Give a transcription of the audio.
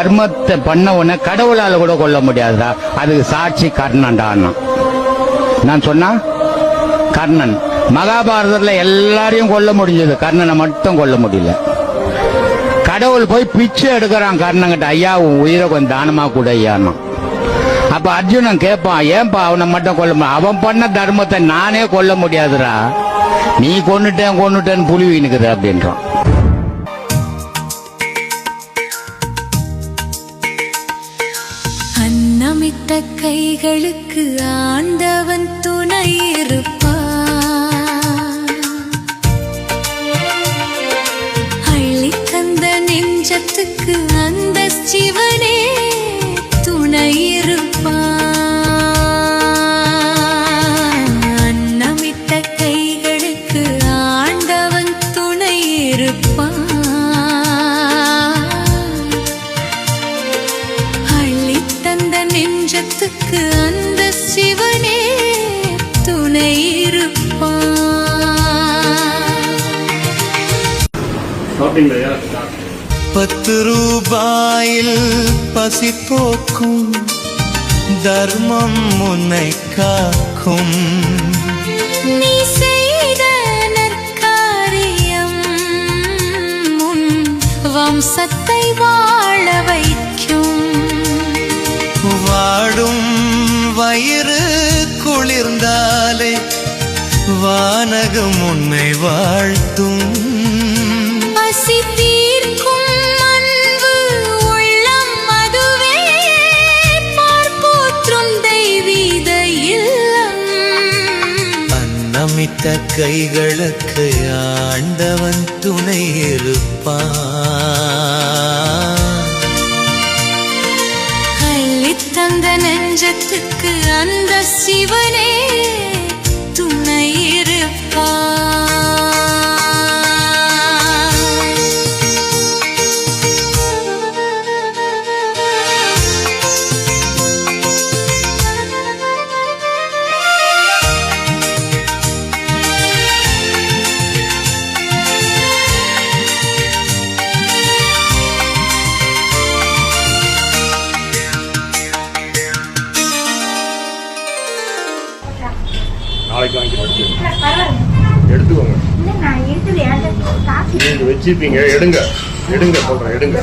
தர்மத்தை பண்ண உடனே கடவுளால கூட கொல்ல முடியாதுடா, அதுக்கு சாட்சி கர்ணன்டான். நான் சொன்னா கர்ணன். மகாபாரதத்துல எல்லாரையும் கொல்ல முடிஞ்சது, கர்ணனை மட்டும் கொல்ல முடியல. கடவுள் போய் பிச்சை எடுக்கிறான் கர்ணங்கிட்ட, ஐயா உன் உயிரை கொஞ்சம் தானமா கூட ஐயான்னா. அப்ப அர்ஜுனன் கேட்பான், ஏன்பா அவனை மட்டும் கொல்ல முடியும், அவன் பண்ண தர்மத்தை நானே கொல்ல முடியாதுடா, நீ கொன்னுட்டேன்னு புலி வீணுக்குது அப்படின்றான். அன்னமிட்ட கைகளுக்கு ஆண்டவன் துணை இருப்பான், அள்ளி தந்த நெஞ்சத்துக்கு அந்த சிவனே துணை இருப்பான். அன்னமிட்ட கைகளுக்கு ஆண்டவன் துணை இருப்பான், நெஞ்சத்துக்கு அந்த சிவனே துணை இருப்பான். 10 ரூபாயில் பசி போக்கும் தர்மம் உன்னை காக்கும், நீ செய்த நற்காரியம் உன் வம்சத்தை வாழ வைக்கும். வாடும் வயிறு குளிர்ந்தாலே வானகம் உன்னை வாழ்த்தும், பசி தீர்க்கும் அன்பு உள்ளம் அதுவே பார்ப்போற்றும் தெய்வீக இல்லம். அன்னமிட்ட கைகளுக்கு ஆண்டவன் துணை இருப்பான், தந்த நெஞ்சத்துக்கு அந்த சிவனே துணை இருப்பான். நாளைக்கு வாங்கி எடுத்துக்கோங்க, நீங்க வச்சிருப்பீங்க, எடுங்க சொல்றேன், எடுங்க.